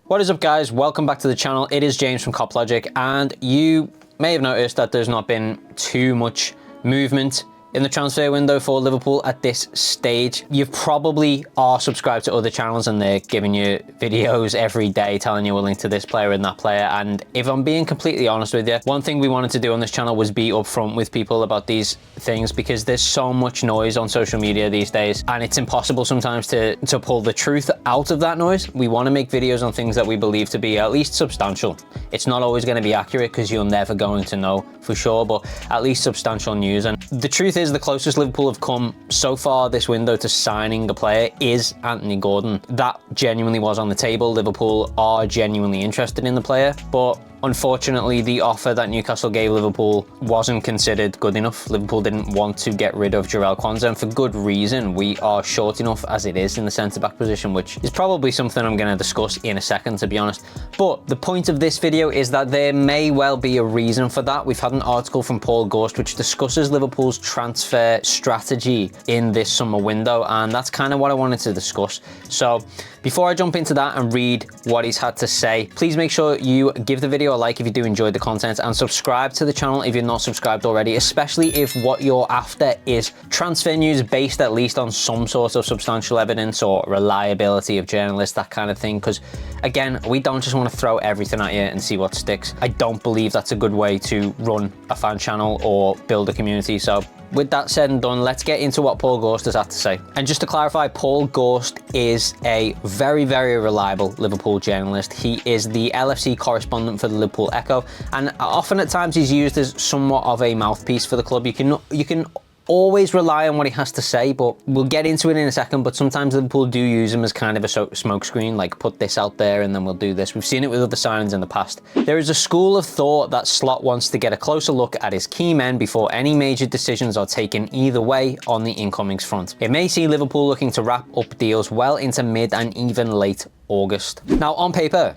What is up, guys? Welcome back to the channel. It is James from 𝘽𝙍𝙀𝘼, and you may have noticed that there's not been too much movement in the transfer window for Liverpool at this stage. You probably are subscribed to other channels and they're giving you videos every day telling you a link to this player and that player. And if I'm being completely honest with you, one thing we wanted to do on this channel was be upfront with people about these things, because there's so much noise on social media these days and it's impossible sometimes to pull the truth out of that noise. We want to make videos on things that we believe to be at least substantial. It's not always going to be accurate because you're never going to know for sure, but at least substantial news. And the truth is, the closest Liverpool have come so far this window to signing a player is Anthony Gordon. That genuinely was on the table. Liverpool are genuinely interested in the player, but unfortunately, the offer that Newcastle gave Liverpool wasn't considered good enough. Liverpool didn't want to get rid of 𝘽𝙍𝙀𝙼𝙆, and for good reason. We are short enough as it is in the centre-back position, which is probably something I'm going to discuss in a second, to be honest. But the point of this video is that there may well be a reason for that. We've had an article from 𝘽𝙍𝙀𝙼 which discusses Liverpool's transfer strategy in this summer window, and that's kind of what I wanted to discuss. So before I jump into that and read what he's had to say, please make sure you give the video a like if you do enjoy the content, and subscribe to the channel if you're not subscribed already, especially if what you're after is transfer news based at least on some sort of substantial evidence or reliability of journalists, that kind of thing. Because again, we don't just want to throw everything at you and see what sticks. I don't believe that's a good way to run a fan channel or build a community. So with that said and done, let's get into what 𝘽𝙍𝙀𝙼 has to say. And just to clarify, 𝘽𝙍𝙀𝙼 is a very, very reliable Liverpool journalist. He is the LFC correspondent for the Liverpool Echo, and often at times he's used as somewhat of a mouthpiece for the club. You can always rely on what he has to say, but we'll get into it in a second. But sometimes Liverpool do use him as kind of a smokescreen, like put this out there and then we'll do this. We've seen it with other signings in the past. There is a school of thought that Slot wants to get a closer look at his key men before any major decisions are taken either way on the incomings front. It may see Liverpool looking to wrap up deals well into mid and even late August. Now, on paper,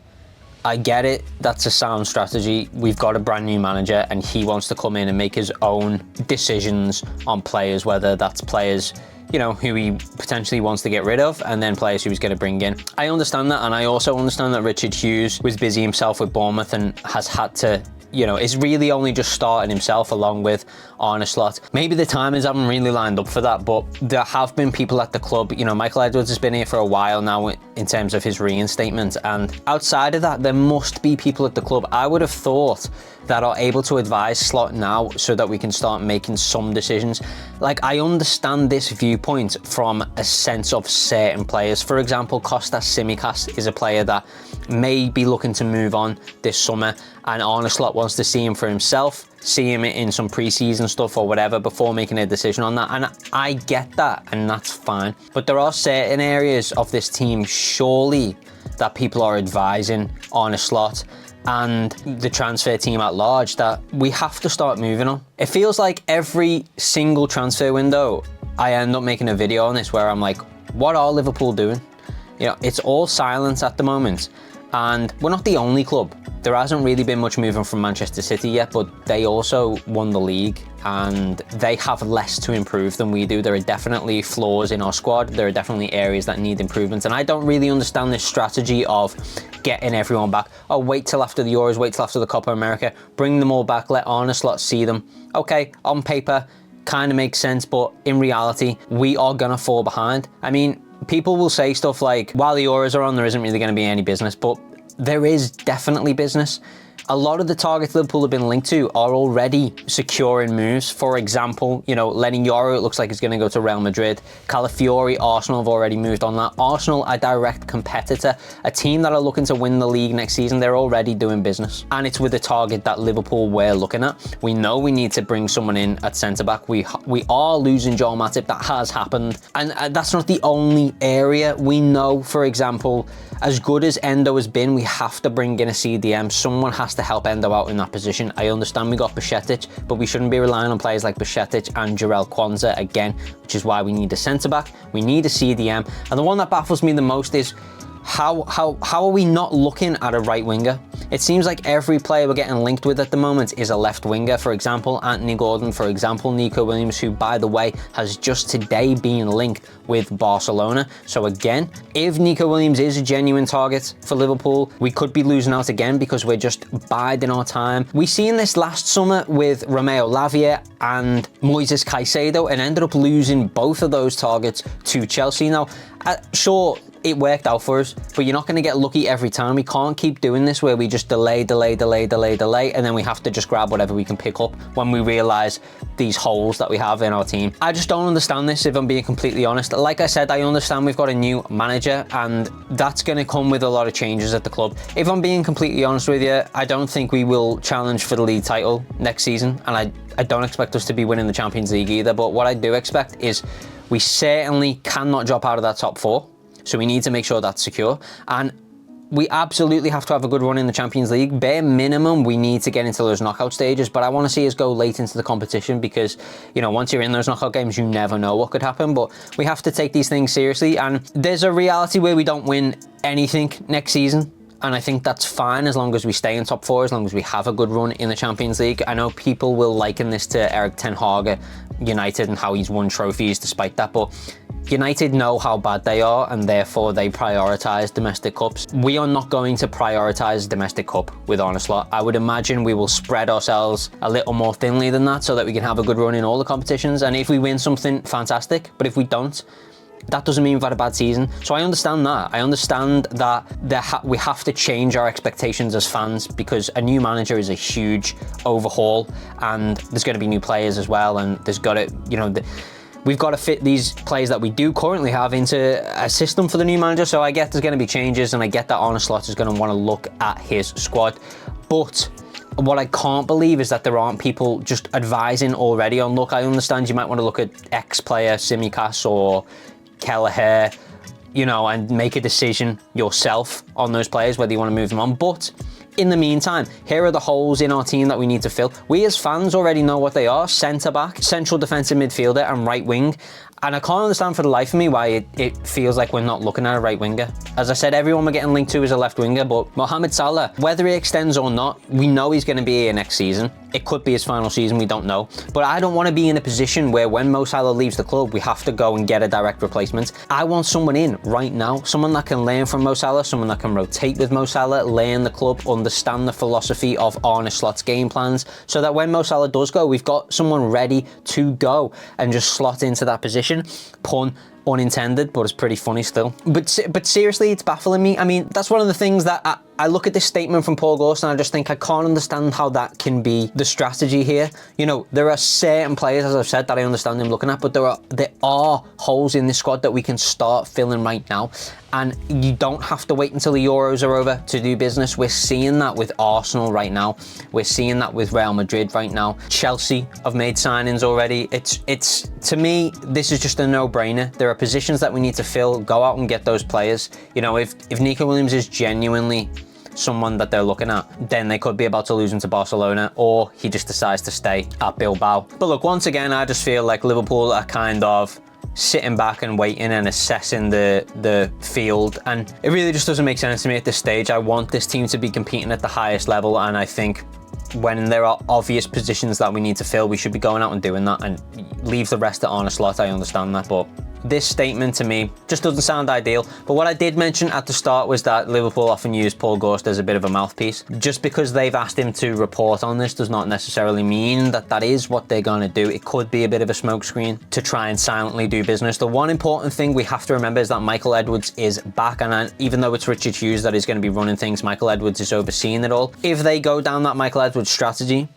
I get it, that's a sound strategy. We've got a brand new manager and he wants to come in and make his own decisions on players, whether that's players, you know, who he potentially wants to get rid of, and then players who he's going to bring in. I understand that, and I also understand that Richard Hughes was busy himself with Bournemouth and has had to, you know, is really only just starting himself along with 𝘽𝙍𝙀𝙼 Slot. Maybe the timings haven't really lined up for that, but there have been people at the club. You know, Michael Edwards has been here for a while now in terms of his reinstatement, and outside of that, there must be people at the club, I would have thought, that are able to advise Slot now so that we can start making some decisions. Like, I understand this viewpoint from a sense of certain players. For example, 𝘽𝙍𝙀𝙼 𝘽𝙍𝙀𝙼 is a player that may be looking to move on this summer, and 𝘽𝙍𝙀𝙼 Slot wants to see him for himself, see him in some pre-season stuff or whatever before making a decision on that. And I get that, and that's fine. But there are certain areas of this team, surely, that people are advising 𝘽𝙍𝙀𝙼 Slot and the transfer team at large that we have to start moving on. It feels like every single transfer window, I end up making a video on this where I'm like, what are Liverpool doing? You know, it's all silence at the moment. And we're not the only club. There hasn't really been much movement from Manchester City yet, but they also won the league and they have less to improve than we do. There are definitely flaws in our squad. There are definitely areas that need improvement. And I don't really understand this strategy of getting everyone back. Oh, wait till after the Euros, wait till after the Copa America, bring them all back, let 𝘽𝙍𝙀𝙼 Slot see them. Okay, on paper, kind of makes sense, but in reality, we are gonna fall behind. I mean, people will say stuff like, while the Euros are on, there isn't really going to be any business, but there is definitely business. A lot of the targets Liverpool have been linked to are already securing moves. For example, you know, Lenny Yoro, it looks like he's going to go to Real Madrid. Calafiori, Arsenal have already moved on that. Arsenal, a direct competitor, a team that are looking to win the league next season. They're already doing business. And it's with a target that Liverpool we're looking at. We know we need to bring someone in at centre-back. We are losing Joel Matip. That has happened. And that's not the only area. We know, for example, as good as Endo has been, we have to bring in a CDM. Someone has to help Endo out in that position. I understand we got 𝘽𝙍𝙀𝙼𝙆, but we shouldn't be relying on players like 𝘽𝙍𝙀𝙼 and 𝘽𝙍𝙀𝙼 again, which is why we need a centre-back. We need a CDM. And the one that baffles me the most is how are we not looking at a right winger? It seems like every player we're getting linked with at the moment is a left winger. For example, Anthony Gordon, for example, Nico Williams, who by the way has just today been linked with Barcelona. So again, if Nico Williams is a genuine target for Liverpool, we could be losing out again because we're just biding our time. We seen this last summer with 𝘽𝙍𝙆𝙄𝙉 and 𝘽𝙍𝙍𝙁 and ended up losing both of those targets to Chelsea. Now, sure, it worked out for us, but you're not going to get lucky every time. We can't keep doing this where we just delay, and then we have to just grab whatever we can pick up when we realize these holes that we have in our team. I just don't understand this, if I'm being completely honest. Like I said, I understand we've got a new manager and that's going to come with a lot of changes at the club. If I'm being completely honest with you, I don't think we will challenge for the league title next season, and I don't expect us to be winning the Champions League either, but what I do expect is we certainly cannot drop out of that top 4. So we need to make sure that's secure. And we absolutely have to have a good run in the Champions League. Bare minimum, we need to get into those knockout stages. But I want to see us go late into the competition because, you know, once you're in those knockout games, you never know what could happen. But we have to take these things seriously. And there's a reality where we don't win anything next season. And I think that's fine as long as we stay in top 4, as long as we have a good run in the Champions League. I know people will liken this to Erik ten Hag United and how he's won trophies despite that, but United know how bad they are and therefore they prioritise domestic cups. We are not going to prioritise domestic cup with Arne Slot. I would imagine we will spread ourselves a little more thinly than that so that we can have a good run in all the competitions. And if we win something, fantastic. But if we don't, that doesn't mean we've had a bad season. So I understand that. I understand that we have to change our expectations as fans because a new manager is a huge overhaul and there's going to be new players as well. And there's got to, you know, we've got to fit these players that we do currently have into a system for the new manager. So I get there's going to be changes and I get that Arne Slot is going to want to look at his squad. But what I can't believe is that there aren't people just advising already on, look, I understand you might want to look at X player, 𝘽𝙍𝙀𝙼𝙆 or Kelleher, you know, and make a decision yourself on those players, whether you want to move them on. But in the meantime, here are the holes in our team that we need to fill. We as fans already know what they are: centre-back, central defensive midfielder, and right wing. And I can't understand for the life of me why it feels like we're not looking at a right winger. As I said, everyone we're getting linked to is a left winger, but Mohamed Salah, whether he extends or not, we know he's going to be here next season. It could be his final season, we don't know. But I don't want to be in a position where when Mo Salah leaves the club, we have to go and get a direct replacement. I want someone in right now, someone that can learn from Mo Salah, someone that can rotate with Mo Salah, learn the club, understand the philosophy of Arne Slot's game plans, so that when Mo Salah does go, we've got someone ready to go and just slot into that position. Pun unintended, but it's pretty funny still. But seriously, it's baffling me. I mean, that's one of the things that I look at this statement from Paul Ghosn and I just think I can't understand how that can be the strategy here. You know, there are certain players, as I've said, that I understand him looking at, but there are holes in this squad that we can start filling right now. And you don't have to wait until the Euros are over to do business. We're seeing that with Arsenal right now. We're seeing that with Real Madrid right now. Chelsea have made signings already. It's to me, this is just a no-brainer. There are positions that we need to fill. Go out and get those players. You know, if Nico Williams is genuinely someone that they're looking at, then they could be about to lose him to Barcelona, or he just decides to stay at Bilbao. But look, once again, I just feel like Liverpool are kind of sitting back and waiting and assessing the field, and it really just doesn't make sense to me at this stage. I want this team to be competing at the highest level, and I think when there are obvious positions that we need to fill, we should be going out and doing that and leave the rest at Arne Slot. I understand that, but this statement to me just doesn't sound ideal. But what I did mention at the start was that Liverpool often use Paul Ghosn as a bit of a mouthpiece. Just because they've asked him to report on this does not necessarily mean that that is what they're going to do. It could be a bit of a smokescreen to try and silently do business. The one important thing we have to remember is that Michael Edwards is back, and even though it's Richard Hughes that is going to be running things, Michael Edwards is overseeing it all. If they go down that Michael Edwards strategy,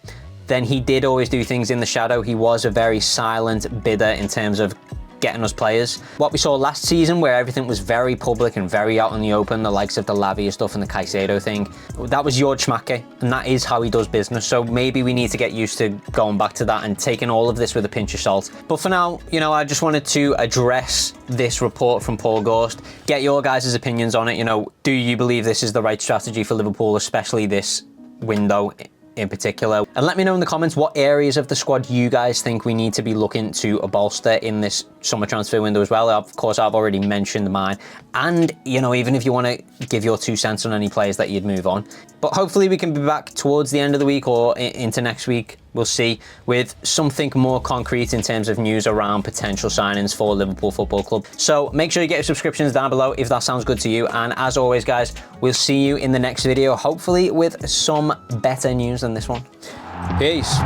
then he did always do things in the shadow. He was a very silent bidder in terms of getting us players. What we saw last season, where everything was very public and very out in the open, the likes of the 𝘽𝙍𝙆𝙄𝙉 stuff and the Caicedo thing, that was 𝘽𝙍𝙀𝙼𝙆, and that is how he does business. So maybe we need to get used to going back to that and taking all of this with a pinch of salt. But for now, you know, I just wanted to address this report from Paul Ghosn, get your guys' opinions on it. You know, do you believe this is the right strategy for Liverpool, especially this window in particular. And let me know in the comments what areas of the squad you guys think we need to be looking to bolster in this summer transfer window as well. Of course, I've already mentioned mine. And, you know, even if you want to give your 2 cents on any players that you'd move on. But hopefully we can be back towards the end of the week or into next week. We'll see, with something more concrete in terms of news around potential signings for Liverpool Football Club. So make sure you get your subscriptions down below if that sounds good to you. And as always, guys, we'll see you in the next video, hopefully with some better news than this one. Peace.